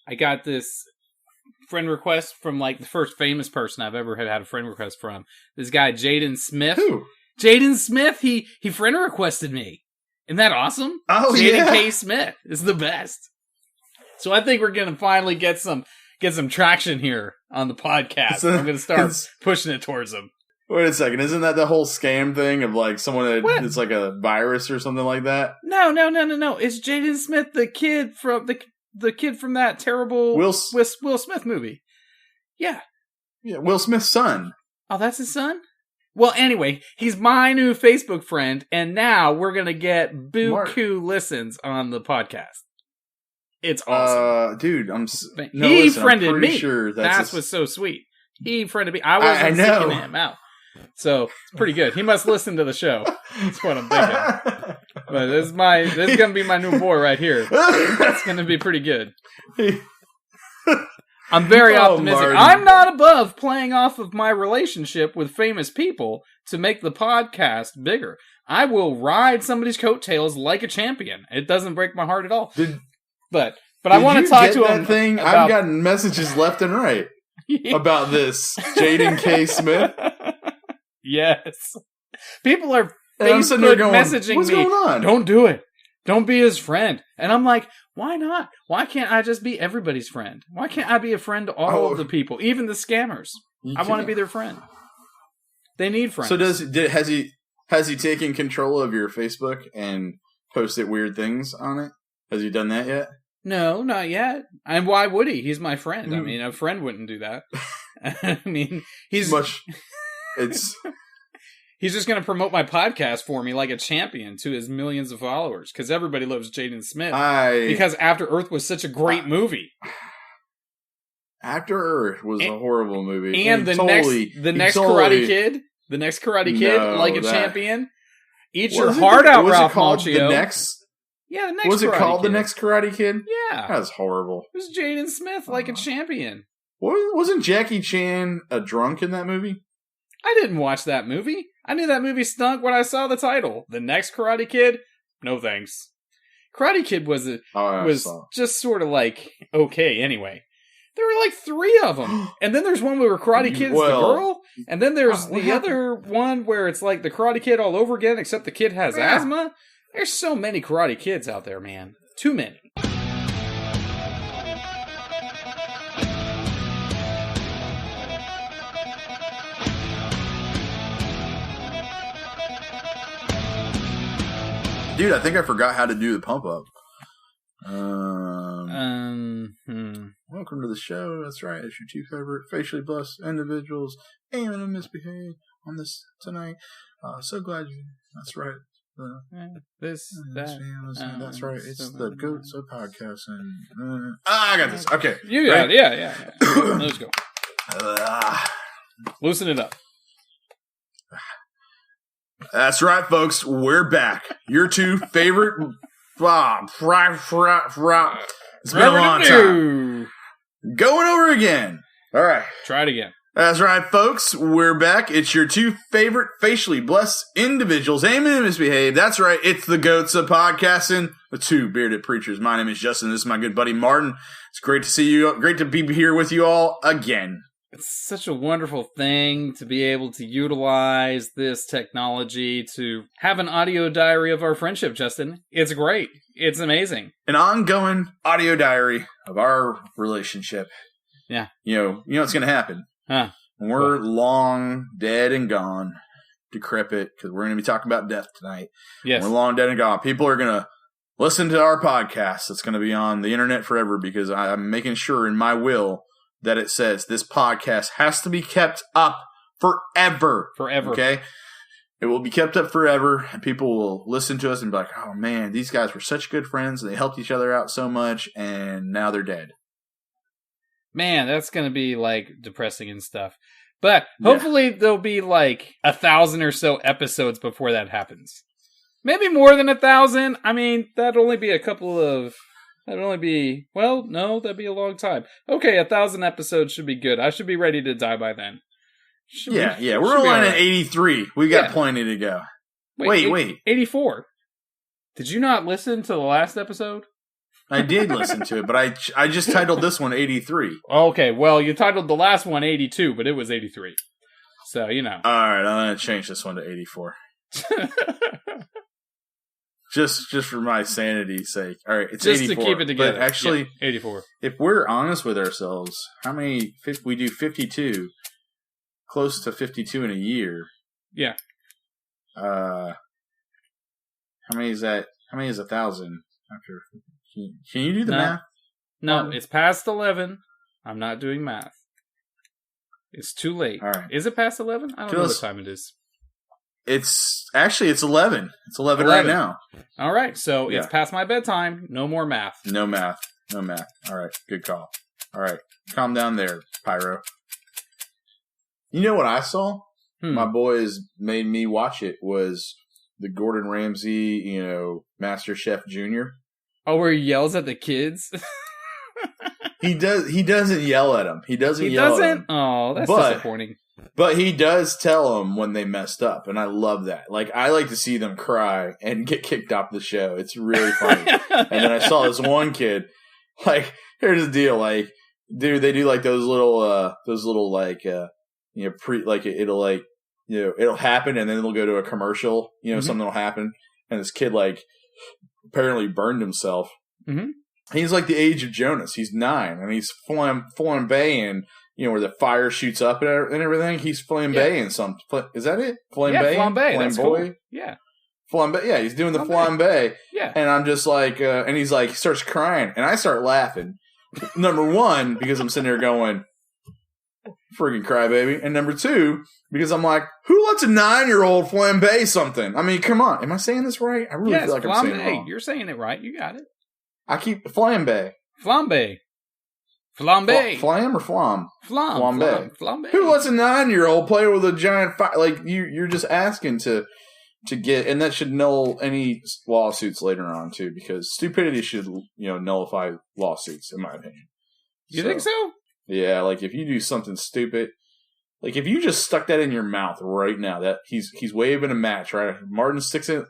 I got this friend request from like the first famous person I've ever had a friend request from. This guy, Jayden Smith. Who? Jayden Smith, he friend requested me. Isn't that awesome? Oh, Jayden K. Smith is the best. So I think we're going to finally get some traction here on the podcast. I'm going to start pushing it towards them. Wait a second. Isn't that the whole scam thing of like someone that it's like a virus or something like that? No. It's Jayden Smith, the kid from the kid from that terrible Will Smith movie. Yeah. Yeah, Will Smith's son. Oh, that's his son? Well, anyway, he's my new Facebook friend, and now we're going to get buku listens on the podcast. It's awesome. Dude, he friended me. Sure that's what's so sweet. He friended me. I wasn't seeking him out. So, it's pretty good. He must listen to the show. That's what I'm thinking. But this is going to be my new boy right here. That's going to be pretty good. I'm very optimistic. Marty. I'm not above playing off of my relationship with famous people to make the podcast bigger. I will ride somebody's coattails like a champion. It doesn't break my heart at all. But I want to talk to him. Thing? I've gotten messages left and right about this Jayden K. Smith. Yes. People are Facebook messaging What's going on? Don't do it. Don't be his friend. And I'm like, why not? Why can't I just be everybody's friend? Why can't I be a friend to all of the people, even the scammers? I want to be their friend. They need friends. So has he taken control of your Facebook and posted weird things on it? Has he done that yet? No, not yet. And why would he? He's my friend. I mean, a friend wouldn't do that. I mean, he's just going to promote my podcast for me like a champion to his millions of followers because everybody loves Jayden Smith. Because After Earth was such a great movie. After Earth was a horrible movie. And the next Karate Kid, like a champion. Eat your heart out, Ralph Macchio. The next Was it called The Next Karate Kid? Yeah. That was horrible. It was Jayden Smith like a champion. Wasn't Jackie Chan a drunk in that movie? I didn't watch that movie. I knew that movie stunk when I saw the title. The Next Karate Kid? No thanks. Karate Kid was just sort of like okay anyway. There were like 3 of them. And then there's one where Karate Kid's the girl. And then there's the other one where it's like the Karate Kid all over again, except the kid has asthma. There's so many Karate Kids out there, man. Too many. Dude, I think I forgot how to do the pump up. Welcome to the show. That's right. It's your 2 favorite facially blessed individuals aiming to misbehave on this tonight. So glad you. That's right. That's right. It's the Goats of Podcasting. I got this. Okay. You got it. Yeah. Let's go. Loosen it up. That's right, folks. We're back. Your 2 favorite. It's been a long time. Going over again. All right. Try it again. That's right, folks. We're back. It's your 2 favorite facially blessed individuals aiming to misbehave. That's right. It's the Goats of Podcasting, the 2 bearded preachers. My name is Justin. This is my good buddy Martin. It's great to see you. Great to be here with you all again. It's such a wonderful thing to be able to utilize this technology to have an audio diary of our friendship, Justin. It's great. It's amazing. An ongoing audio diary of our relationship. Yeah. You know what's going to happen. Huh. When we're long dead and gone, decrepit, because we're going to be talking about death tonight. Yes. When we're long dead and gone. People are going to listen to our podcast. It's going to be on the internet forever because I'm making sure in my will that it says this podcast has to be kept up forever. Forever. Okay? It will be kept up forever, and people will listen to us and be like, oh man, these guys were such good friends, and they helped each other out so much, and now they're dead. Man, that's going to be like depressing and stuff. But hopefully there'll be like 1,000 or so episodes before that happens. Maybe more than 1,000. I mean, that'd only be that'd be a long time. Okay, 1,000 episodes should be good. I should be ready to die by then. We're only at 83. We got plenty to go. Wait. 84. Did you not listen to the last episode? I did listen to it, but I just titled this one 83. Okay, well, you titled the last one 82, but it was 83. So, you know. All right, I'm going to change this one to 84. just for my sanity's sake. All right, it's just 84. Just to keep it together. But actually, 84. If we're honest with ourselves, how many we do 52, close to 52 in a year. Yeah. How many is that? How many is 1,000 after? Can you do the math? No, it's past 11. I'm not doing math. It's too late. All right. Is it past 11? I don't know what time it is. It's 11. It's 11 right now. All right. So it's past my bedtime. No more math. No math. All right. Good call. All right. Calm down there, Pyro. You know what I saw? My boys made me watch it was the Gordon Ramsay, Master Chef Junior. Oh, where he yells at the kids? He doesn't yell at them. He doesn't yell at them. Oh, that's disappointing. But he does tell them when they messed up, and I love that. Like, I like to see them cry and get kicked off the show. It's really funny. And then I saw this one kid, like, here's the deal, like, dude, they do like those little it'll happen and then it'll go to a commercial, something will happen. And this kid, like, apparently burned himself. Mm-hmm. He's like the age of Jonas. He's 9 and he's flambeing, where the fire shoots up and everything. He's flambeing something. Is that it? Flambe? Yeah, flambe. That's cool. Yeah. Flambe. Yeah, he's doing the flambe. Yeah. And I'm just like, and he's like, starts crying. And I start laughing. Number one, because I'm sitting there going, friggin' crybaby. And number two, because I'm like, who lets a 9-year-old flambe something? I mean, come on. Am I saying this right? I really feel like I'm saying it wrong. You're saying it right. You got it. I keep flambe. Flambe. Flam or flam? Flambe. Who lets a 9-year-old play with a giant fire? Like, you're just asking to get, and that should null any lawsuits later on too, because stupidity should, nullify lawsuits, in my opinion. You think so? Yeah, like if you do something stupid, like if you just stuck that in your mouth right now, that he's waving a match, right? Martin sticks it.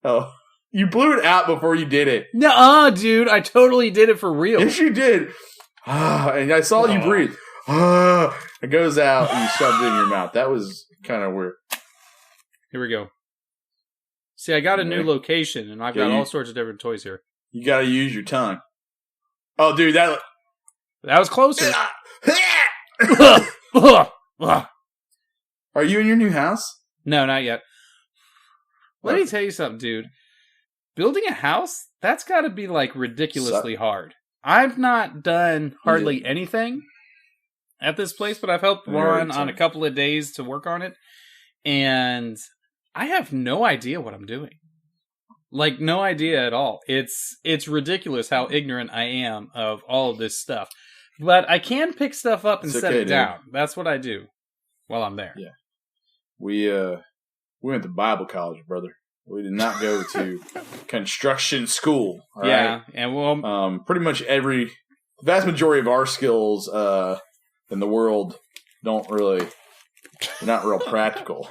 Oh, you blew it out before you did it. Nuh-uh, dude, I totally did it for real. Yes, you did. And I saw you breathe. It goes out and you shoved it in your mouth. That was kind of weird. Here we go. See, I got a new location, and I've got all sorts of different toys here. You got to use your tongue. Oh, dude, that was closer. Are you in your new house? No, not yet. Let me tell you something, dude. Building a house, that's got to be, like, ridiculously hard. I've not done hardly anything at this place, but I've helped Ron on a couple of days to work on it, and I have no idea what I'm doing. Like, no idea at all. It's ridiculous how ignorant I am of all of this stuff. But I can pick stuff up and set it down. That's what I do while I'm there. Yeah. We went to Bible college, brother. We did not go to construction school. Right? And pretty much the vast majority of our skills in the world they're not real practical.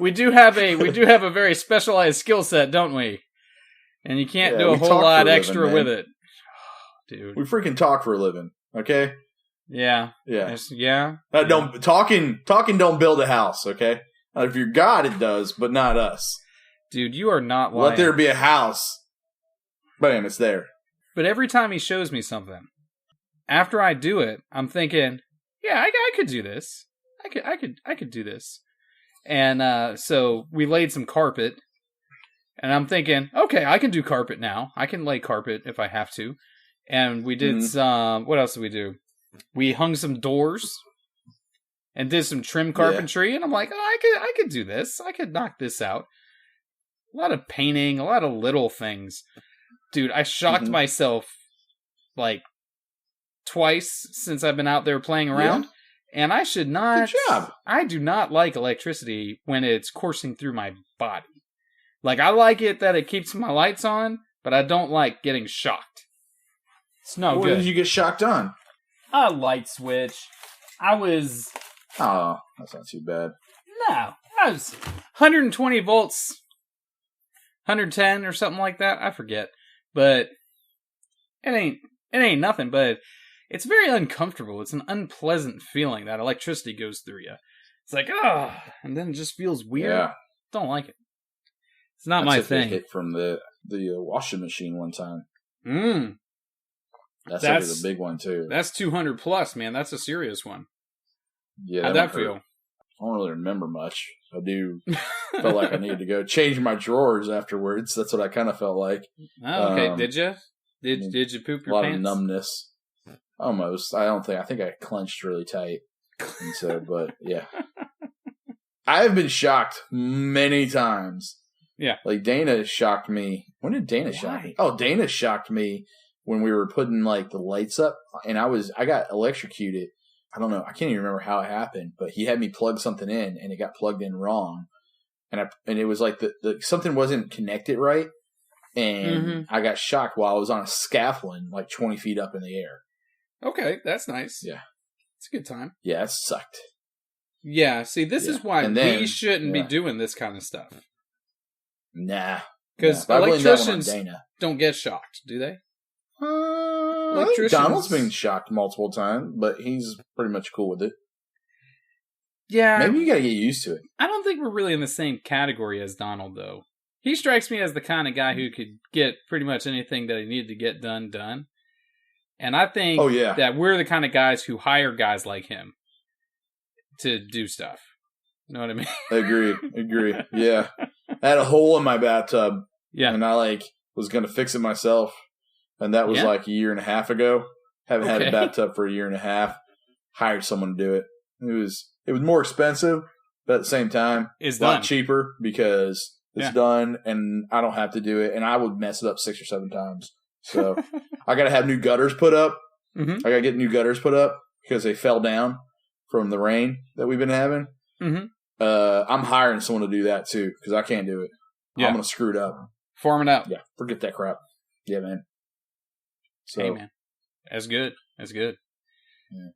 We do have a very specialized skill set, don't we? And you can't do a whole lot extra with it. Dude. We freaking talk for a living, okay? Yeah. Yeah. Yeah. Talking don't build a house, okay? If you're God, it does, but not us. Dude, you are not lying. Let there be a house. Bam, it's there. But every time he shows me something, after I do it, I'm thinking, yeah, I could do this. I could do this. And so we laid some carpet, and I'm thinking, okay, I can do carpet now. I can lay carpet if I have to. And we did some, what else did we do? We hung some doors and did some trim carpentry, and I'm like, oh, I could do this. I could knock this out. A lot of painting, a lot of little things. Dude, I shocked myself like twice since I've been out there playing around. Yeah. And I should not. Good job. I do not like electricity when it's coursing through my body. Like, I like it that it keeps my lights on, but I don't like getting shocked. It's no good. What did you get shocked on? A light switch. Oh, that's not too bad. No, I was 120 volts, 110 or something like that. I forget. but it ain't nothing, but it's very uncomfortable. It's an unpleasant feeling that electricity goes through you. It's like, and then it just feels weird. Yeah. Don't like it. It's not my thing. Hit from the washing machine one time. That's the big one too. That's 200 plus, man. That's a serious one. Yeah. How'd that feel? I don't really remember much. I do felt like I needed to go change my drawers afterwards. That's what I kind of felt like. Oh, okay. Did you? Did you poop your pants? A lot of numbness. Almost. I think I clenched really tight. And so, but yeah. I have been shocked many times. Yeah. Like Dana shocked me. When did Dana shock me? Oh, Dana shocked me when we were putting like the lights up and I got electrocuted. I don't know. I can't even remember how it happened, but he had me plug something in and it got plugged in wrong. And it was like the something wasn't connected right. And I got shocked while I was on a scaffolding like 20 feet up in the air. Okay. That's nice. Yeah. It's a good time. Yeah. It sucked. Yeah. See, this is why we shouldn't be doing this kind of stuff. Nah. Because electricians don't get shocked, do they? Donald's been shocked multiple times, but he's pretty much cool with it. Yeah. Maybe you gotta get used to it. I don't think we're really in the same category as Donald, though. He strikes me as the kind of guy who could get pretty much anything that he needed to get done. And I think that we're the kind of guys who hire guys like him to do stuff. You know what I mean? Agree. Yeah. I had a hole in my bathtub. Yeah. And I was going to fix it myself. And that was like a year and a half ago. Haven't had a bathtub for a year and a half. Hired someone to do it. It was more expensive, but at the same time, it's a lot cheaper because it's done and I don't have to do it. And I would mess it up 6 or 7 times. So I got to have new gutters put up. I got to get new gutters put up because they fell down from the rain that we've been having. I'm hiring someone to do that too because I can't do it. Yeah. I'm going to screw it up. Farm it out. Yeah. Forget that crap. Yeah, man. So, hey, man. That's good. Yeah.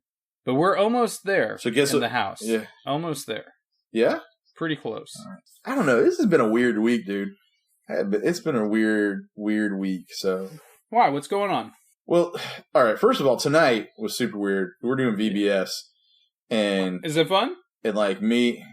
But we're almost there in the house. Yeah. Almost there. Yeah? Pretty close. Right. I don't know. This has been a weird week, dude. It's been a weird week. So why? What's going on? Well, all right. First of all, tonight was super weird. We're doing VBS. And is it fun? And me...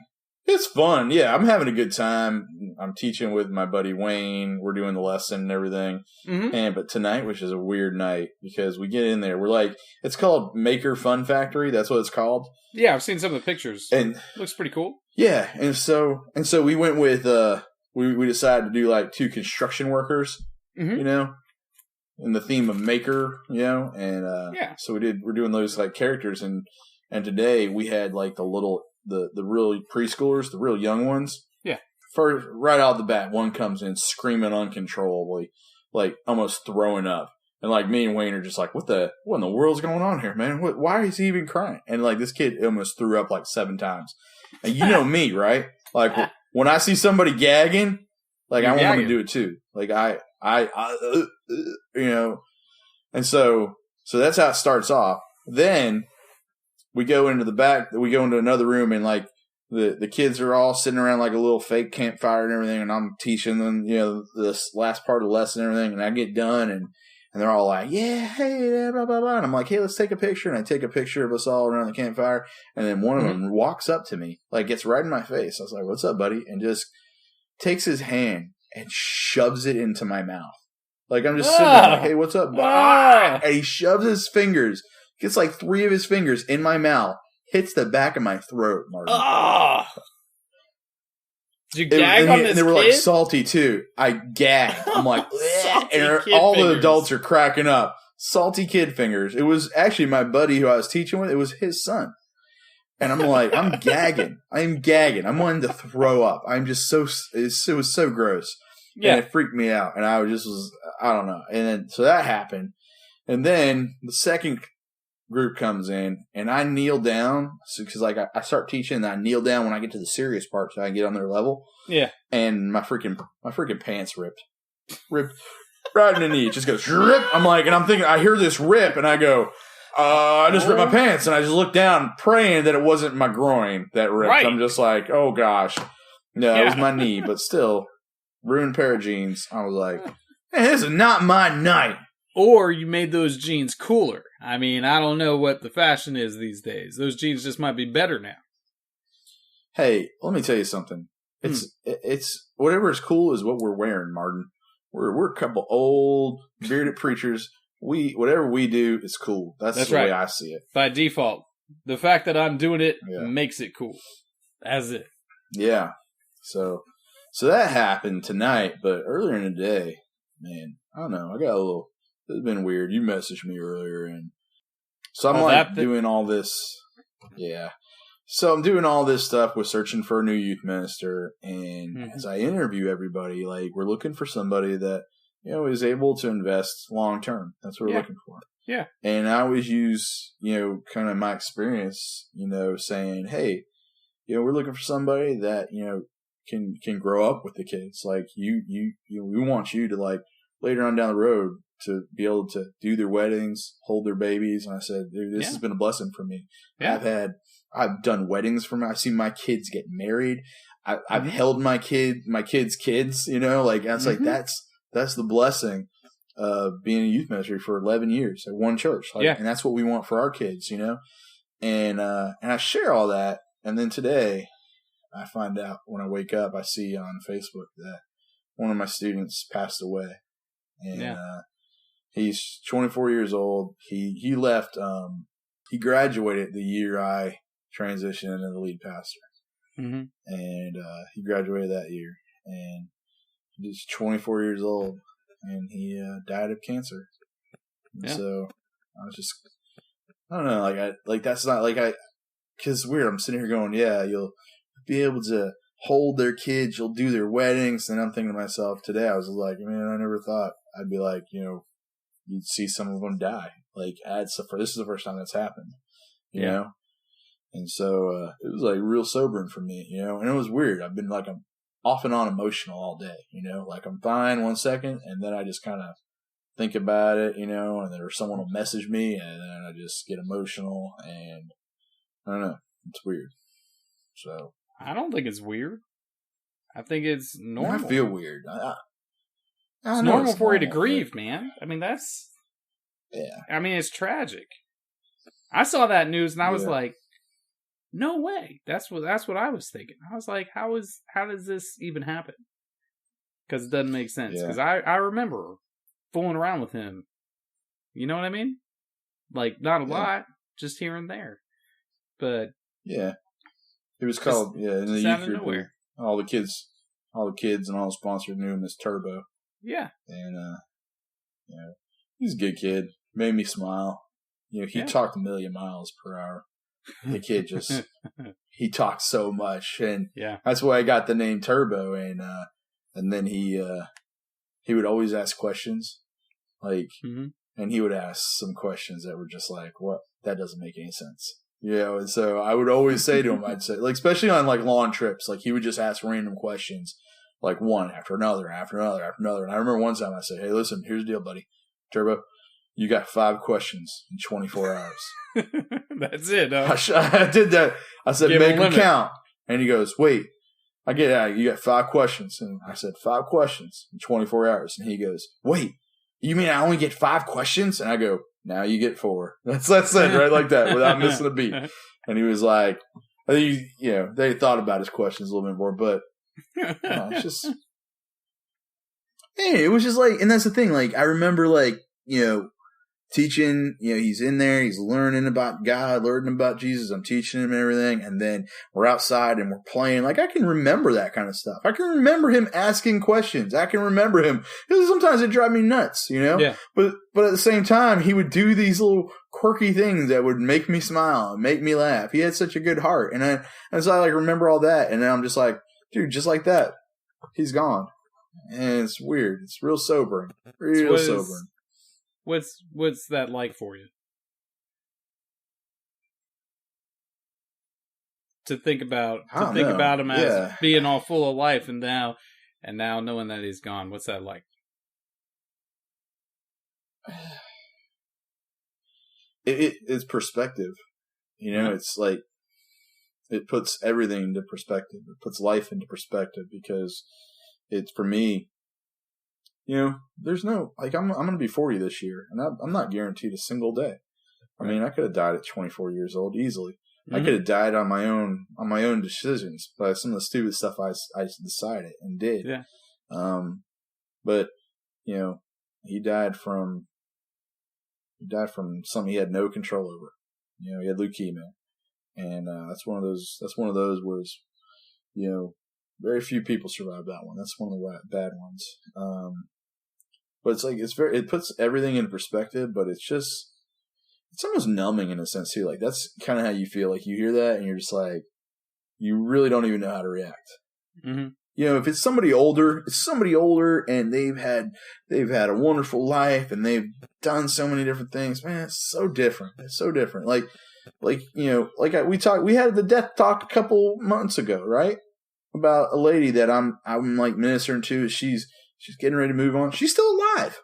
It's fun. Yeah, I'm having a good time. I'm teaching with my buddy Wayne. We're doing the lesson and everything. But tonight was just a weird night because we get in there. We're it's called Maker Fun Factory. That's what it's called. Yeah, I've seen some of the pictures. And it looks pretty cool. Yeah, and so we went with we decided to do 2 construction workers, you know, in the theme of Maker, you know, and so we're doing those characters and today we had the real preschoolers, the real young ones. Yeah. First, right out the bat, one comes in screaming uncontrollably, almost throwing up. And me and Wayne are just what in the world's going on here, man? Why is he even crying? And this kid almost threw up 7 times. And you know me, right? When I see somebody gagging, I want to do it too. You know. And so that's how it starts off. Then we go into the back. We go into another room, and the kids are all sitting around a little fake campfire and everything. And I'm teaching them, you know, this last part of the lesson and everything. And I get done, and they're all yeah, hey, blah blah blah. And I'm hey, let's take a picture. And I take a picture of us all around the campfire. And then one of them walks up to me, gets right in my face. I was "What's up, buddy?" And just takes his hand and shoves it into my mouth. I'm just sitting there, "Hey, what's up?" And he shoves his fingers. Gets 3 of his fingers in my mouth, hits the back of my throat, Martin. Did you gag on this and they were kid? Salty too. I gagged. I'm and all the adults are cracking up. Salty kid fingers. It was actually my buddy who I was teaching with. It was his son. And I'm I'm gagging. I'm gagging. I'm wanting to throw up. I'm just it was so gross. Yeah. And it freaked me out. And I I don't know. And then, so that happened. And then the second group comes in, and I kneel down because I start teaching, and I kneel down when I get to the serious part so I can get on their level. Yeah, and my freaking pants ripped right in the knee. It just goes rip. I'm and I'm thinking I hear this rip, and I go, I just ripped my pants, and I just look down, praying that it wasn't my groin that ripped. Right. I'm just oh gosh, no, it was my knee, but still, ruined pair of jeans. I was Hey, this is not my night. Or you made those jeans cooler. I mean, I don't know what the fashion is these days. Those jeans just might be better now. Hey, let me tell you something. It's whatever is cool is what we're wearing, Martin. We're a couple old bearded preachers. Whatever we do is cool. That's the right. way I see it. By default, the fact that I'm doing it makes it cool. That's it. Yeah. So that happened tonight, but earlier in the day, man, I don't know. I got a little. It's been weird. You messaged me earlier, and so I'm doing all this. Yeah. So I'm doing all this stuff with searching for a new youth minister, and as I interview everybody, like we're looking for somebody that is able to invest long term. That's what we're looking for. Yeah. And I always use kind of my experience, saying, hey, we're looking for somebody that can grow up with the kids. Like we want you to like later on down the road to be able to do their weddings, hold their babies. And I said, dude, this has been a blessing for me. Yeah. I've done weddings for me. I've seen my kids get married. I've held my kids' kids, like that's like, that's the blessing of being a youth ministry for 11 years at one church. Like, and that's what we want for our kids, and I share all that. And then today I find out when I wake up, I see on Facebook that one of my students passed away. And, he's 24 years old. He left, he graduated the year I transitioned into the lead pastor. And, he graduated that year, and he's 24 years old, and he, died of cancer. And so I was just, I don't know, that's not cause it's weird. I'm sitting here going, you'll be able to hold their kids. You'll do their weddings. And I'm thinking to myself today, I was like, man, I never thought I'd be like, you'd see some of them die. Like, this is the first time that's happened, you know? And so, it was like real sobering for me, and it was weird. I've been like, I'm off and on emotional all day, like I'm fine 1 second. And then I just kind of think about it, and then someone will message me and then I just get emotional, and I don't know. It's weird. So I don't think it's weird. I think it's normal. I feel weird. It's normal for you to grieve, man. I mean, that's... Yeah. I mean, it's tragic. I saw that news and I was like, no way. That's what I was thinking. I was like, how does this even happen? Because it doesn't make sense. Because I remember fooling around with him. You know what I mean? Like, not a lot, just here and there. But... Yeah. It was called, in the youth group, all the kids and all the sponsors knew him as Turbo. Yeah. And, he's a good kid. Made me smile. He talked a million miles per hour. The kid just, he talked so much. And that's why I got the name Turbo. And then he would always ask questions. Like, and he would ask some questions that were just like, what? That doesn't make any sense. And so I would always say to him, I'd say, like, especially on like long trips, like he would just ask random questions, like one after another, after another, after another. And I remember one time I said, hey, listen, here's the deal, buddy. Turbo, you got 5 questions in 24 hours. That's it. I did that. I said, make them count. And he goes, wait, you got 5 questions. And I said, 5 questions in 24 hours. And he goes, wait, you mean I only get 5 questions? And I go, now you get 4. That's it, right? Like that, without missing a beat. And he was like, I think, they thought about his questions a little bit more, but it's just, hey, it was just like, and that's the thing. Like, I remember like, teaching, he's in there, he's learning about God, learning about Jesus. I'm teaching him and everything. And then we're outside and we're playing. Like, I can remember that kind of stuff. I can remember him asking questions. I can remember him. Sometimes it drive me nuts, Yeah. But at the same time, he would do these little quirky things that would make me smile and make me laugh. He had such a good heart. And so I like remember all that. And then I'm just like, dude, just like that, he's gone. And it's weird. It's real sobering. Real sobering. What's that like for you? To think about him as being all full of life, and now knowing that he's gone. What's that like? It's perspective. It's like it puts everything into perspective. It puts life into perspective, because it's, for me, there's no, like, I'm going to be 40 this year, and I'm not guaranteed a single day. I mean, I could have died at 24 years old easily. I could have died on my own decisions by some of the stupid stuff I decided and did. Yeah. But he died from something he had no control over. He had leukemia, and that's one of those where it's, very few people survive that one. That's one of the bad ones. But it's like it puts everything in perspective, but it's almost numbing in a sense too. Like, that's kind of how you feel. Like, you hear that and you're just like, you really don't even know how to react. Mm-hmm. If it's somebody older, and they've had a wonderful life and they've done so many different things. Man, it's so different. It's so different. We had the death talk a couple months ago, right? About a lady that I'm like ministering to. She's getting ready to move on. She's still alive.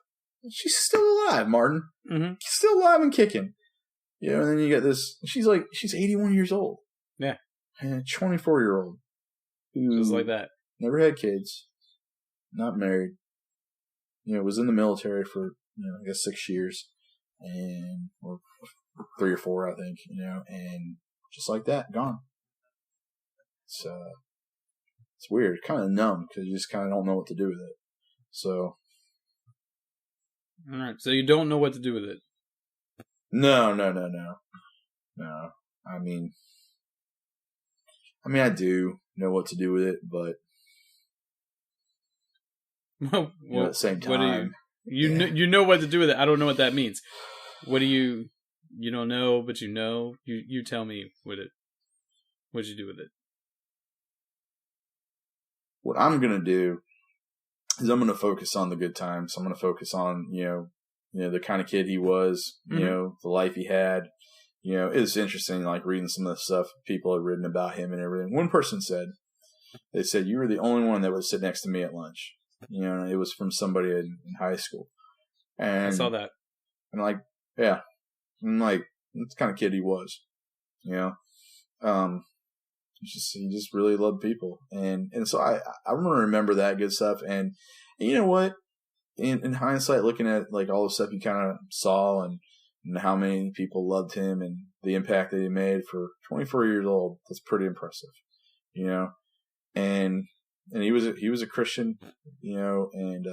She's still alive, Martin. Mm-hmm. She's still alive and kicking. And then you get this. She's 81 years old. Yeah. And a 24-year-old who just like that. Never had kids, not married. Was in the military for I guess 6 years, or 3 or 4, I think. And just like that, gone. It's weird, kind of numb, because you just kind of don't know what to do with it. So. All right, so you don't know what to do with it. No. I mean, I do know what to do with it, but at the same time, what do you know what to do with it? I don't know what that means. What do you don't know, but you know? You tell me what'd you do with it? What I'm gonna do is I'm gonna focus on the good times. I'm gonna focus on the kind of kid he was, the life he had. It's interesting, like, reading some of the stuff people had written about him and everything. One person said, you were the only one that would sit next to me at lunch. It was from somebody in high school. And I saw that. And like, yeah. I'm like, that's the kind of kid he was. He just really loved people. And so I'm going to remember that good stuff. And you know what? In hindsight, looking at like all the stuff you kind of saw and how many people loved him and the impact that he made for 24 years old, that's pretty impressive. And he was a Christian, and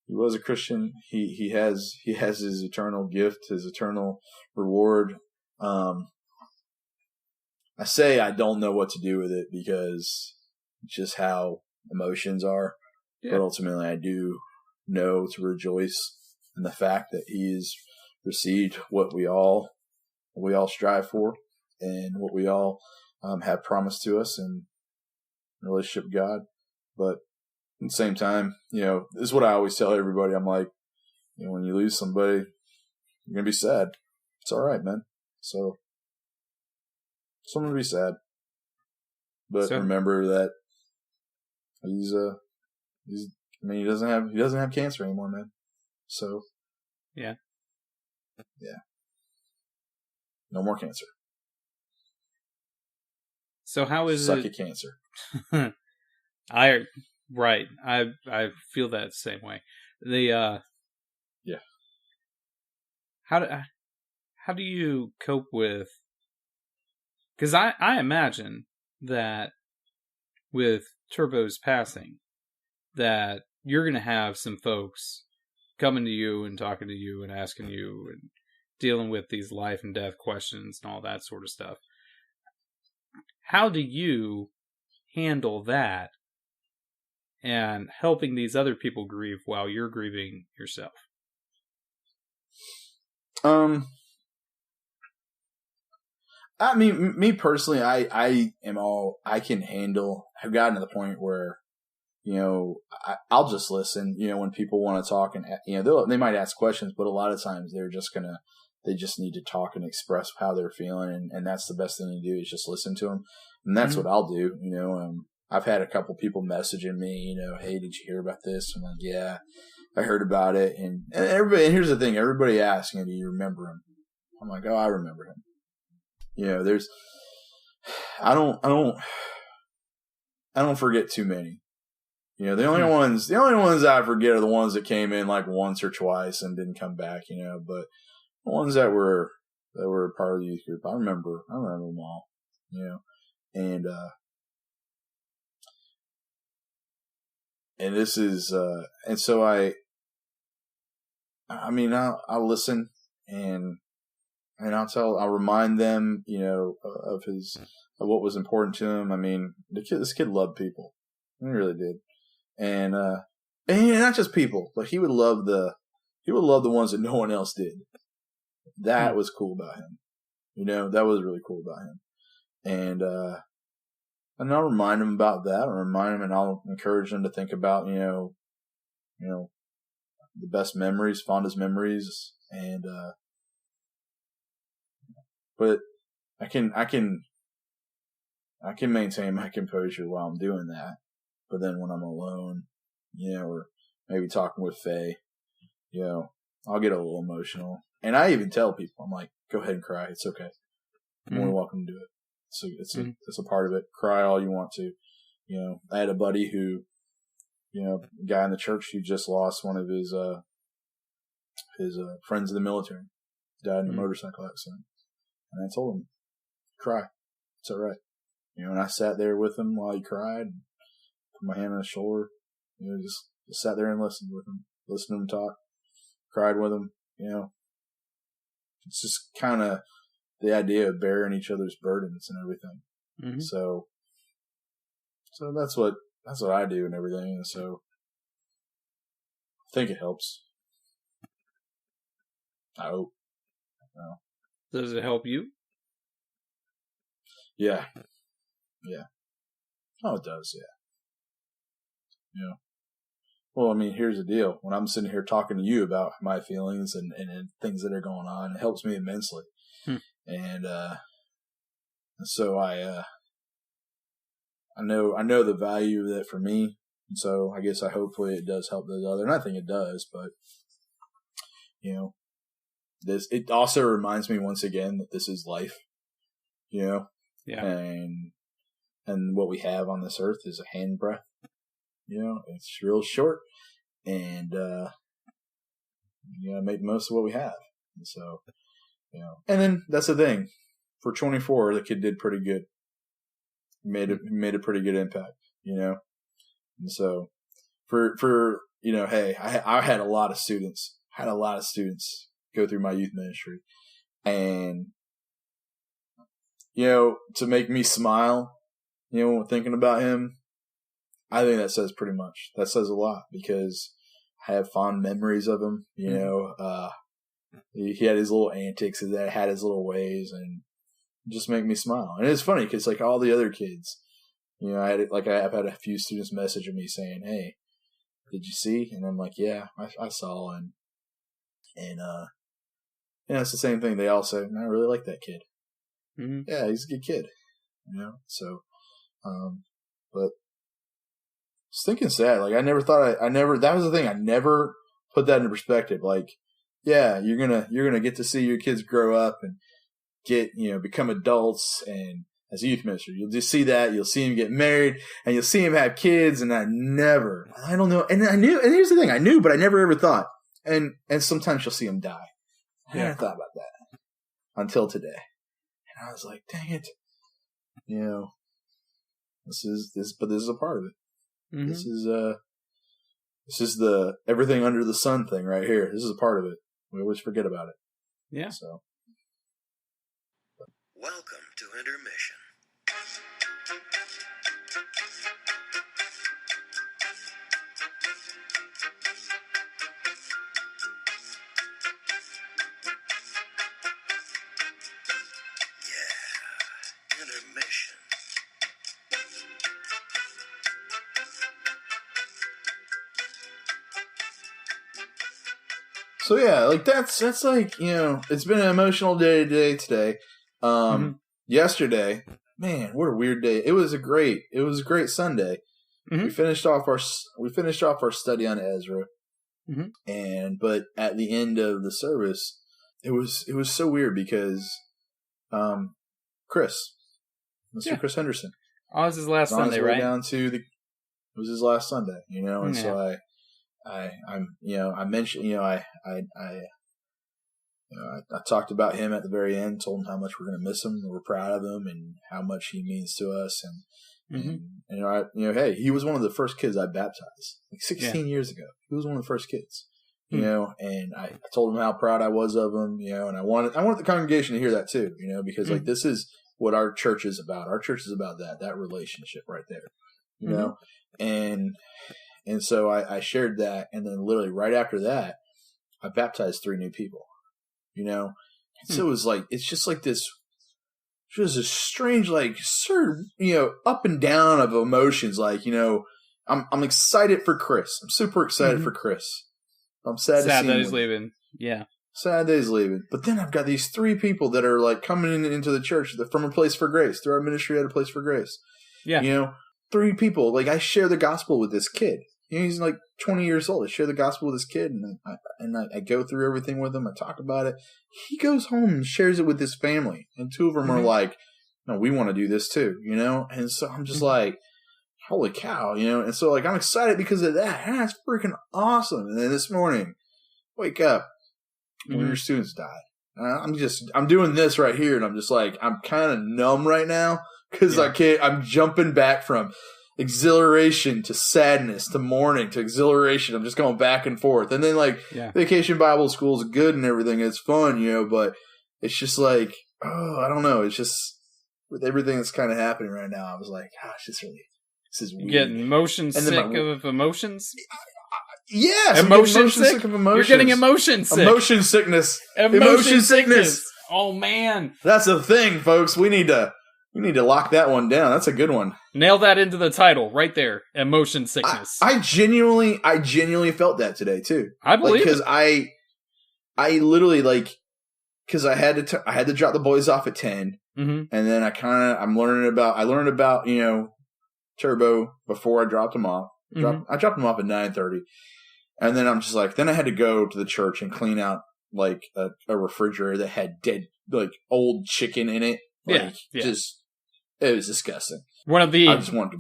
he was a Christian. He has his eternal gift, his eternal reward. I say I don't know what to do with it because it's just how emotions are. Yeah. But ultimately, I do know to rejoice in the fact that he's received what we all strive for and what we all have promised to us in relationship with God. But at the same time, this is what I always tell everybody. I'm like, when you lose somebody, you're going to be sad. It's all right, man. So I'm going to be sad. But remember that he doesn't have cancer anymore, man. So yeah. No more cancer. So how is Suck at cancer. I feel that same way. Yeah. How do you cope with? Because I imagine that with Turbo's passing, that you're going to have some folks coming to you and talking to you and asking you and dealing with these life and death questions and all that sort of stuff. How do you handle that and helping these other people grieve while you're grieving yourself? I mean, me personally, I can handle. I've gotten to the point where, I'll just listen. When people want to talk and they might ask questions, but a lot of times they just need to talk and express how they're feeling, and that's the best thing to do is just listen to them, and that's what I'll do. I've had a couple people messaging me, hey, did you hear about this? I'm like, yeah, I heard about it, and everybody. And here's the thing: everybody asks me, do you remember him? I'm like, oh, I remember him. I don't forget too many. You know, the only ones I forget are the ones that came in like once or twice and didn't come back. You know, but the ones that were part of the youth group, I remember them all. You know, and this is and so I'll listen and I'll remind them, you know, of what was important to him. I mean, this kid loved people. He really did. And not just people, but he would love the ones that no one else did. That was cool about him. You know, that was really cool about him. And I'll remind him about that. I'll remind him and I'll encourage him to think about, you know, the best memories, fondest memories. And, but I can maintain my composure while I'm doing that. But then when I'm alone, you know, or maybe talking with Faye, you know, I'll get a little emotional. And I even tell people, I'm like, go ahead and cry. It's okay. You're more than welcome to do it. So it's a part of it. Cry all you want to. You know, I had a buddy who, you know, a guy in the church who just lost one of his friends in the military. Died in a motorcycle accident. And I told him, cry. It's all right. You know, and I sat there with him while he cried, and put my hand on his shoulder, you know, just sat there and listened with him, listened to him talk, cried with him, you know. It's just kind of the idea of bearing each other's burdens and everything. Mm-hmm. So that's what I do and everything. And so I think it helps. I hope. Does it help you? Yeah. Yeah. Oh, it does. Yeah. Yeah. Well, I mean, here's the deal. When I'm sitting here talking to you about my feelings and things that are going on, it helps me immensely. And so I know the value of that for me. And so I guess hopefully it does help those other, and I think it does, but you know, it also reminds me once again that this is life, you know? Yeah. And what we have on this earth is a handbreadth. You know, it's real short, and you know, make the most of what we have. And so, you know, and then that's the thing. For 24, the kid did pretty good. Made a pretty good impact. You know, and so for you know, hey, I had a lot of students. Go through my youth ministry, and you know, to make me smile, you know, thinking about him. I think that says pretty much. That says a lot because I have fond memories of him. You know, he had his little antics and had his little ways, and just make me smile. And it's funny because like all the other kids, you know, I've had a few students messaging me saying, "Hey, did you see?" And I'm like, "Yeah, I saw." And you know, it's the same thing. They all say, "I really like that kid." Mm-hmm. Yeah, he's a good kid. You know, so, but. Just thinking sad. Like I never thought that was the thing. I never put that into perspective. Like, yeah, you're gonna get to see your kids grow up and become adults, and as a youth minister, you'll just see that. You'll see them get married, and you'll see them have kids. And I don't know. And I knew. And here's the thing: I knew, but I never ever thought. And sometimes you'll see them die. I never thought about that until today. And I was like, dang it, you know, this is a part of it. Mm-hmm. This is the everything under the sun thing right here. This is a part of it. We always forget about it. Yeah. So. Welcome to intermission. Yeah, intermission. So yeah, like that's like, you know, it's been an emotional day today. Yesterday, man, what a weird day. It was a great Sunday. Mm-hmm. We finished off our study on Ezra. Mm-hmm. But at the end of the service, it was so weird because Chris Henderson. Oh, it was his last Sunday, right? It was his last Sunday, and so I mentioned, I talked about him at the very end, told him how much we're going to miss him, and we're proud of him, and how much he means to us, hey, he was one of the first kids I baptized, like 16 years ago. He was one of the first kids, and I told him how proud I was of him, and I wanted the congregation to hear that too, because like this is what our church is about. Our church is about that relationship right there, and so I shared that, and then literally right after that, I baptized 3 new people. So it was like, it's just like this, just a strange, like, sort of, up and down of emotions. Like, I'm excited for Chris. I'm super excited for Chris. I'm sad to see that he's leaving. Yeah. Sad that he's leaving. But then I've got these 3 people that are like coming into the church from A Place for Grace, through our ministry at A Place for Grace. Yeah. 3 people. Like, I share the gospel with this kid. He's like 20 years old. I share the gospel with this kid, and I go through everything with him. I talk about it. He goes home and shares it with his family, and 2 of them are like, "No, we want to do this too," And so I'm just like, "Holy cow!" And so like I'm excited because of that. And that's freaking awesome. And then this morning, wake up, one of your students died. I'm doing this right here, and I'm just like, I'm kind of numb right now because I'm jumping back from exhilaration to sadness to mourning to exhilaration. I'm just going back and forth. And then Vacation Bible School is good and everything. It's fun, but it's just like, I don't know. It's just with everything that's kind of happening right now. I was like, gosh, this is weird. Getting motion sick of emotions? Yes. Emotion sick of emotions. You're getting emotion sick. Emotion sickness. Emotion sickness. Oh man. That's a thing, folks. We need to lock that one down. That's a good one. Nail that into the title right there. Emotion sickness. I genuinely felt that today too. I believe because I literally because I had to drop the boys off at 10, and then I learned about Turbo before I dropped them off. I dropped them off at 9:30, and then I'm just like, then I had to go to the church and clean out like a refrigerator that had dead old chicken in it. Just it was disgusting. One of the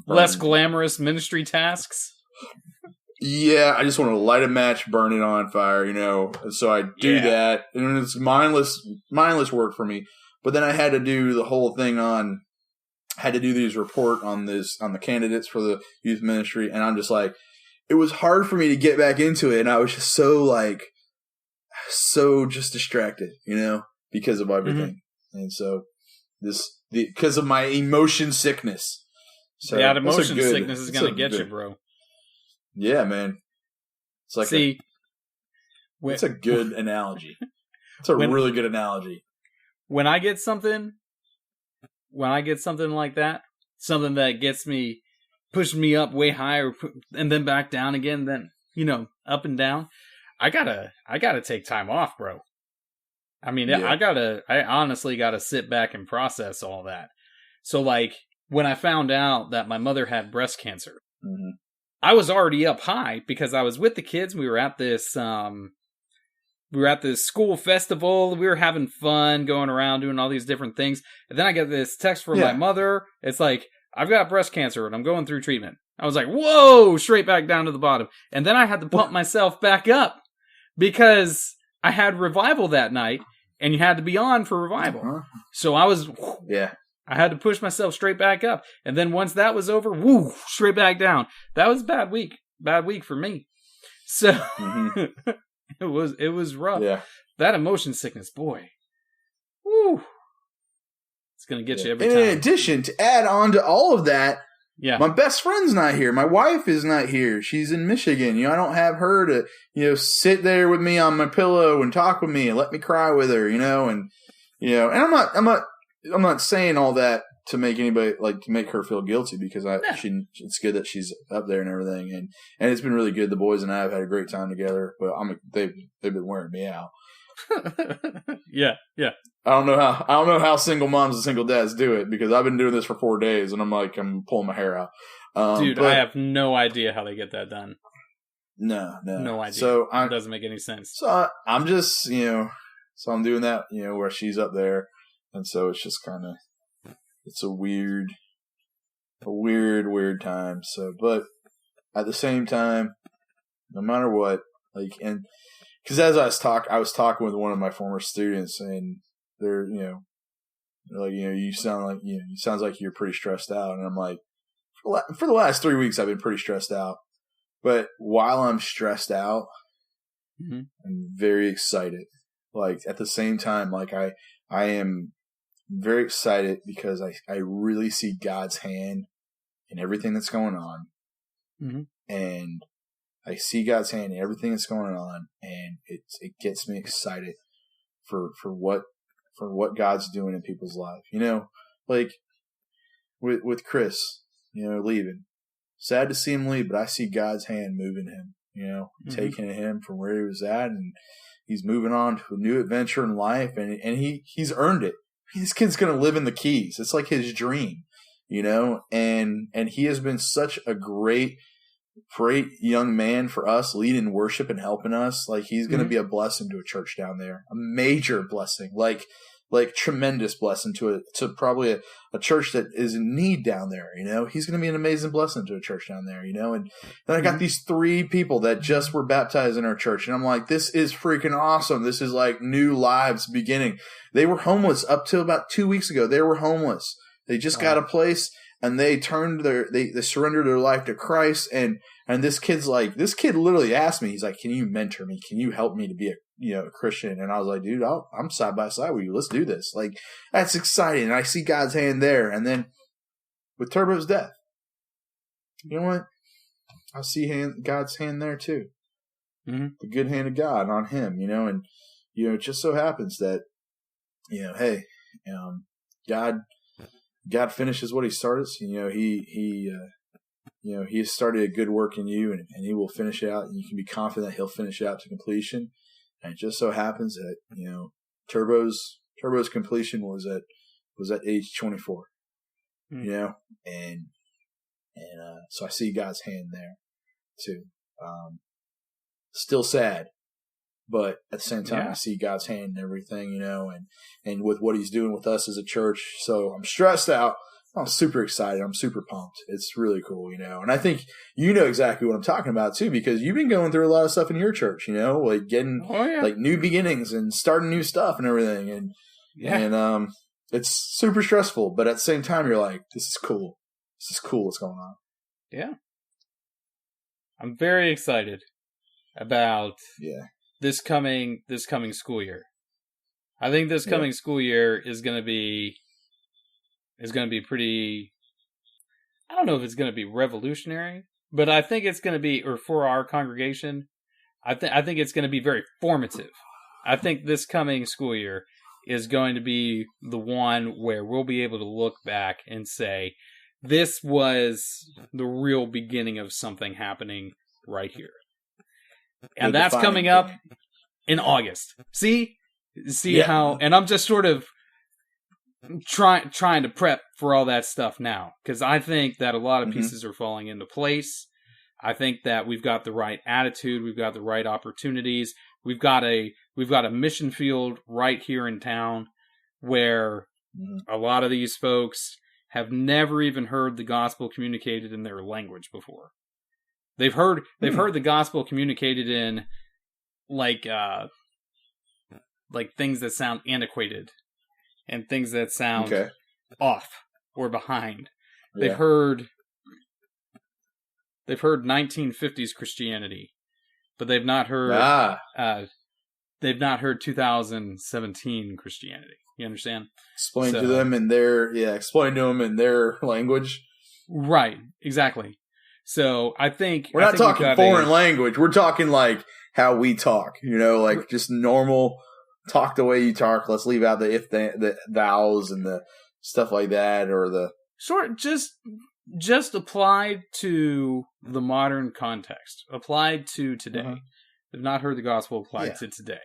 less glamorous ministry tasks. Yeah, I just want to light a match, burn it on fire, So I do that, and it's mindless work for me. But then I had to do the whole thing these report on the candidates for the youth ministry, and I'm just like, it was hard for me to get back into it, and I was just so just distracted, because of everything, and so. Because of my emotion sickness. So yeah, emotion sickness is going to get you, bro. Yeah, man. It's like it's a good analogy. It's a really good analogy. When I get something like that, something that pushes me up way higher and then back down again, then, up and down, I gotta take time off, bro. I mean, I honestly gotta sit back and process all that. So, when I found out that my mother had breast cancer, I was already up high because I was with the kids. We were at this school festival. We were having fun, going around, doing all these different things. And then I get this text from my mother. It's like, I've got breast cancer and I'm going through treatment. I was like, whoa, straight back down to the bottom. And then I had to pump myself back up because I had revival that night, and you had to be on for revival. So I had to push myself straight back up. And then once that was over, straight back down. That was a bad week. Bad week for me. So it was rough. Yeah. That emotion sickness, boy. Woo. It's going to get you every time. In addition, to add on to all of that, my best friend's not here. My wife is not here. She's in Michigan. I don't have her to, sit there with me on my pillow and talk with me and let me cry with her, and I'm not saying all that to make anybody to make her feel guilty, because it's good that she's up there and everything, and it's been really good. The boys and I have had a great time together, but they've been wearing me out. Yeah. I don't know how single moms and single dads do it, because I've been doing this for 4 days and I'm pulling my hair out. Dude, I have no idea how they get that done. No idea. So it doesn't make any sense. So I'm just, so I'm doing that, where she's up there, and so it's just kind of, it's a weird time. So, but at the same time, no matter what, like, and because as I was talking with one of my former students, and they're, like, you sound like, it sounds like you're pretty stressed out, and I'm like, for the last 3 weeks, I've been pretty stressed out, but while I'm stressed out, I'm very excited. Like, at the same time, like, I am very excited because I really see God's hand in everything that's going on. And I see God's hand in everything that's going on, and it gets me excited for what God's doing in people's life. Like with Chris, leaving. Sad to see him leave, but I see God's hand moving him, taking him from where he was at, and he's moving on to a new adventure in life, and he's earned it. This kid's going to live in the Keys. It's like his dream, and he has been such a great young man for us, leading worship and helping us. Like, he's going to be a blessing to a church down there, a major blessing, like tremendous blessing to probably a church that is in need down there. He's going to be an amazing blessing to a church down there. And then I got these 3 people that just were baptized in our church, and I'm like, this is freaking awesome. This is like new lives beginning. They were homeless up till about 2 weeks ago. They were homeless. They just got a place, and they they surrendered their life to Christ. And this kid literally asked me, he's like, can you mentor me? Can you help me to be a Christian? And I was like, dude, I'm side by side with you. Let's do this. Like, that's exciting. And I see God's hand there. And then with Turbo's death, you know what? I see God's hand there too. The good hand of God on him, and, it just so happens that, hey, God finishes what he started. He has started a good work in you, and he will finish it out, and you can be confident that he'll finish it out to completion. And it just so happens that, Turbo's completion was at age 24, and so I see God's hand there too. Still sad, but at the same time, I see God's hand in everything, and with what he's doing with us as a church. So I'm stressed out. I'm super excited. I'm super pumped. It's really cool, and I think exactly what I'm talking about too, because you've been going through a lot of stuff in your church, like getting like new beginnings and starting new stuff and everything. And it's super stressful, but at the same time, you're like, this is cool. This is cool what's going on. Yeah. I'm very excited about this coming school year. I think this coming school year is going to be pretty, I don't know if it's going to be revolutionary, but I think it's going to be, or for our congregation, I think it's going to be very formative. I think this coming school year is going to be the one where we'll be able to look back and say, this was the real beginning of something happening right here. And that's coming up in August. See how, and I'm just sort of trying to prep for all that stuff now, because I think that a lot of pieces are falling into place. I think that we've got the right attitude, we've got the right opportunities, we've got a mission field right here in town where a lot of these folks have never even heard the gospel communicated in their language before. They've heard the gospel communicated in like things that sound antiquated and things that sound off or behind. They've heard 1950s Christianity, but they've not heard 2017 Christianity. You understand? Explain to them in their language. Right, exactly. So I think we're not talking foreign language. We're talking like how we talk, like just normal talk the way you talk. Let's leave out the vowels and the stuff like that, or the just applied to the modern context, applied to today. They've not heard the gospel applied to today.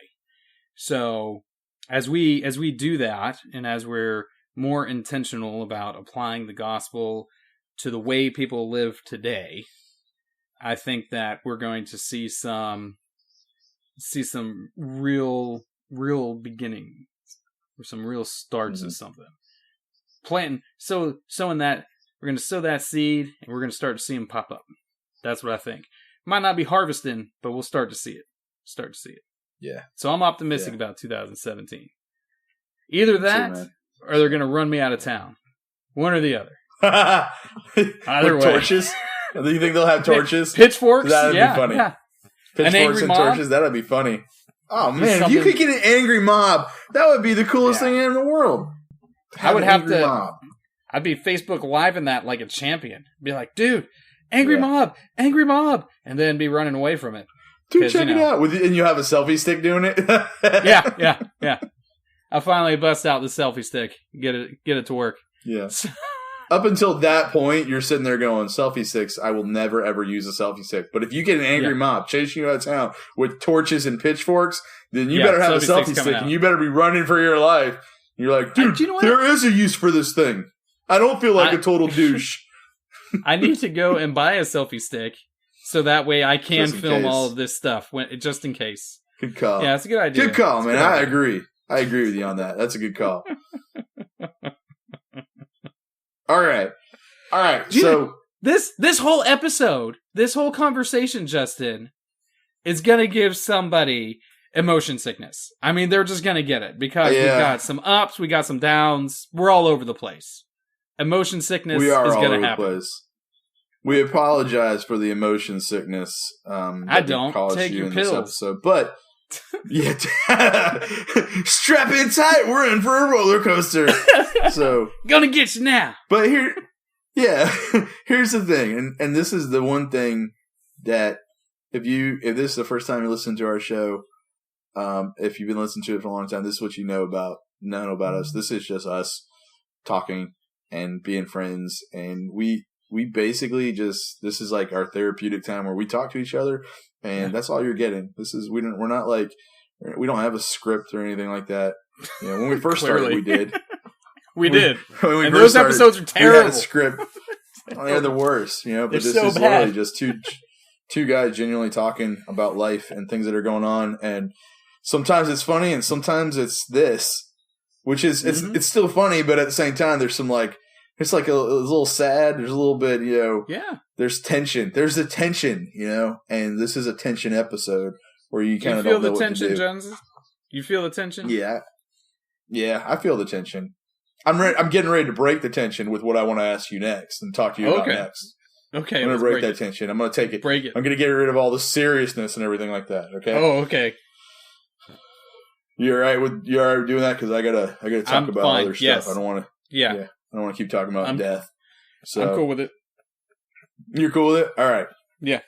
So as we do that, and as we're more intentional about applying the gospel to the way people live today, I think that we're going to see some real beginnings, or some real starts of something. Planting, so in that we're going to sow that seed, and we're going to start to see them pop up. That's what I think. Might not be harvesting, but we'll start to see it. Yeah. So I'm optimistic about 2017. Either that, or they're going to run me out of town. One or the other. Either way. Torches? Do you think they'll have torches? Pitchforks? That'd be funny. Yeah. Pitchforks and torches? That'd be funny. Oh, man. If you could get an angry mob, that would be the coolest thing in the world. I would have to... Mob. I'd be Facebook Live in that like a champion. Be like, dude, angry mob. And then be running away from it. Dude, check it out. And you have a selfie stick doing it? Yeah. I finally bust out the selfie stick. Get it to work. Yeah. Up until that point, you're sitting there going, selfie sticks, I will never, ever use a selfie stick. But if you get an angry mob chasing you out of town with torches and pitchforks, then you better have a selfie stick and you better be running for your life. You're like, dude, you know there is a use for this thing. I don't feel like a total douche. I need to go and buy a selfie stick so that way I can film all of this stuff just in case. Good call. Yeah, that's a good idea. Good call, man. I agree. I agree with you on that. That's a good call. All right. Dude, so this whole episode, this whole conversation, Justin, is gonna give somebody emotion sickness. I mean, they're just gonna get it because we got some ups, we got some downs. We're all over the place. Emotion sickness is gonna happen. We apologize for the emotion sickness. I don't take your pills, episode, but strap in tight. We're in for a roller coaster. So gonna get you now. But here's the thing, and this is the one thing that if this is the first time you listen to our show, if you've been listening to it for a long time, this is what you know about us. This is just us talking and being friends, and we basically this is like our therapeutic time where we talk to each other, and that's all you're getting. We're not like, we don't have a script or anything like that. You know, when we first started, we did. We did. And those episodes are terrible. We had a script. They're the worst, you know, but this is literally just two guys genuinely talking about life and things that are going on, and sometimes it's funny and sometimes it's this. Which is, it's still funny, but at the same time, there's some it's like a little sad. There's a little bit, there's tension. There's a tension, and this is a tension episode where you kind of don't know what to do. You feel the tension, Jones? You feel the tension? Yeah. Yeah, I feel the tension. I'm getting ready to break the tension with what I want to ask you next and talk to you about next. Okay. I'm going to break that tension. I'm going to take it. Break it. I'm going to get rid of all the seriousness and everything like that, okay? Oh, okay. You all right doing that? Because I gotta talk about other stuff. Yes. I don't want to. Yeah. I don't want to keep talking about death. So I'm cool with it. You're cool with it? All right. Yeah.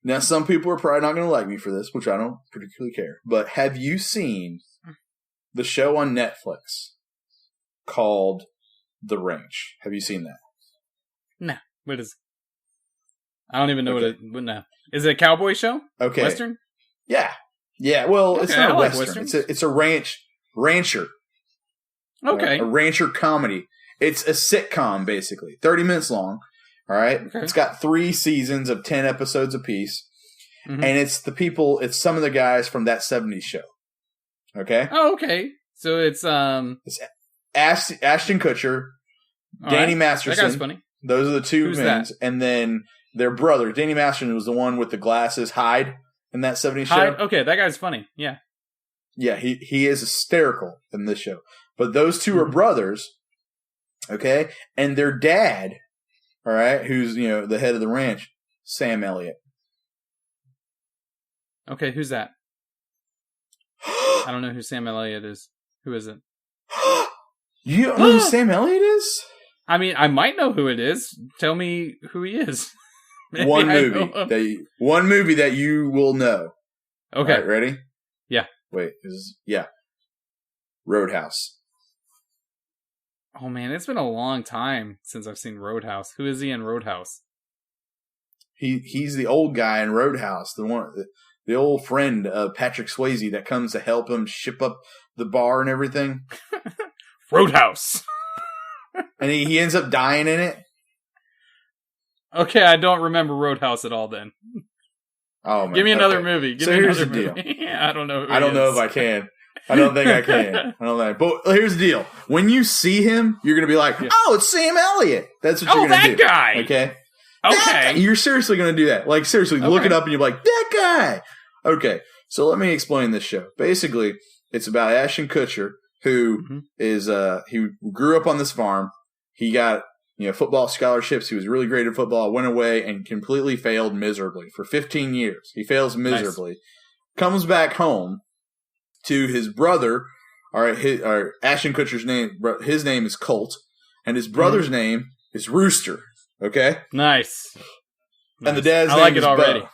Now, some people are probably not going to like me for this, which I don't particularly care. But have you seen the show on Netflix called The Ranch? Have you seen that? No. What is it? I don't even know no. Is it a cowboy show? Okay. Western? Yeah. Yeah, well, it's not a Western. Westerns. It's a rancher. Okay. A rancher comedy. It's a sitcom, basically. 30 minutes long. All right? Okay. It's got 3 seasons of 10 episodes apiece. Mm-hmm. And it's some of the guys from That 70s Show. Okay? Oh, okay. So it's Ashton Kutcher, Danny Masterson. That guy's funny. Those are the two men. That? And then their brother, Danny Masterson, was the one with the glasses, Hyde. In That 70s Show. Okay, that guy's funny. Yeah. Yeah, he is hysterical in this show. But those two are brothers, okay? And their dad, all right, who's, the head of the ranch, Sam Elliott. Okay, who's that? I don't know who Sam Elliott is. Who is it? You don't know who Sam Elliott is? I mean, I might know who it is. Tell me who he is. One movie that you will know. Okay. All right, ready? Yeah. Wait, Roadhouse. Oh man, it's been a long time since I've seen Roadhouse. Who is he in Roadhouse? He's the old guy in Roadhouse, the old friend of Patrick Swayze that comes to help him ship up the bar and everything. Roadhouse. And he ends up dying in it. Okay, I don't remember Roadhouse at all then. Oh man. Give me another movie. Here's the deal. I don't know. I don't know if I can. I don't think I can. But here's the deal. When you see him, you're going to be like, oh, it's Sam Elliott. That's what you're going to do. Oh, that guy. Okay? Okay. You're seriously going to do that. Like, seriously, look it up and you're like, that guy. Okay, so let me explain this show. Basically, it's about Ashton Kutcher, who is, he grew up on this farm. He got, football scholarships. He was really great at football, went away and completely failed miserably for 15 years. He fails miserably. Nice. Comes back home to his brother. All right, Ashton Kutcher's name, his name is Colt, and his brother's name is Rooster. Okay? Nice. And the dad's name like is it already. Bo.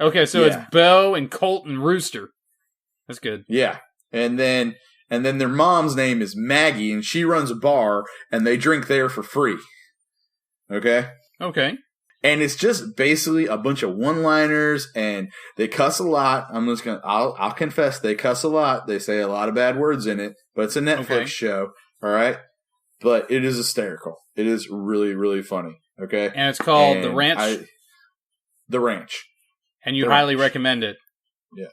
Okay, so it's Bo and Colt and Rooster. That's good. Yeah. And then their mom's name is Maggie, and she runs a bar, and they drink there for free. Okay? Okay. And it's just basically a bunch of one-liners, and they cuss a lot. I'll confess, they cuss a lot. They say a lot of bad words in it, but it's a Netflix show, all right? But it is hysterical. It is really, really funny, okay? And it's called The Ranch? The Ranch. And you highly recommend it? Yeah.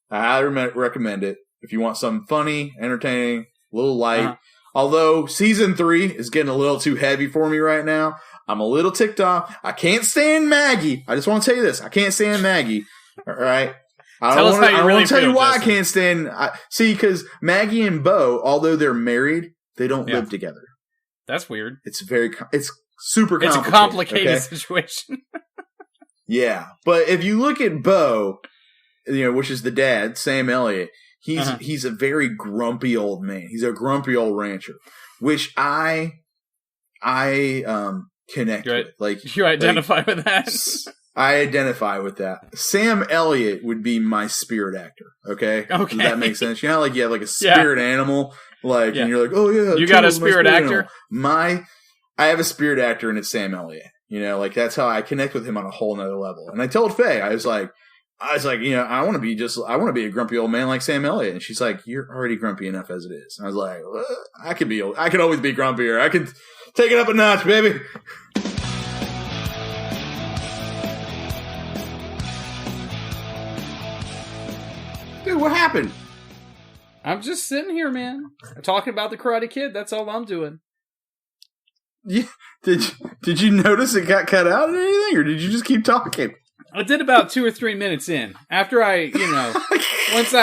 I highly recommend it. If you want something funny, entertaining, a little light. Although Season 3 is getting a little too heavy for me right now. I'm a little ticked off. I can't stand Maggie. I just want to tell you this. I can't stand Maggie. All right? I don't want to tell you why I can't stand... because Maggie and Bo, although they're married, they don't live together. That's weird. It's super complicated. It's a complicated situation. Yeah. But if you look at Bo, which is the dad, Sam Elliott, he's a very grumpy old man. He's a grumpy old rancher, which I connect with. Like, you identify with that? I identify with that. Sam Elliott would be my spirit actor. Okay. Does that make sense? You know, like you have like a spirit animal, and you're like, oh yeah, you got a spirit actor. I have a spirit actor, and it's Sam Elliott. Like that's how I connect with him on a whole nother level. And I told Faye, I was like, I want to be a grumpy old man like Sam Elliott. And she's like, you're already grumpy enough as it is. And I was like, well, I could always be grumpier. I could take it up a notch, baby. Dude, what happened? I'm just sitting here, man. Talking about the Karate Kid. That's all I'm doing. Yeah. Did you notice it got cut out or anything, or did you just keep talking? I did about 2 or 3 minutes in. After I, once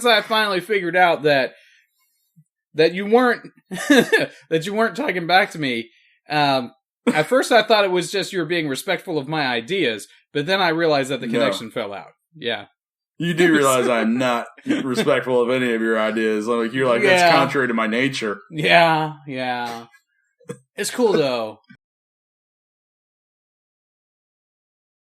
I finally figured out that you weren't talking back to me. At first, I thought it was just you were being respectful of my ideas, but then I realized that the connection fell out. Yeah. You do realize I'm not respectful of any of your ideas. Like you're like, that's contrary to my nature. Yeah. It's cool though.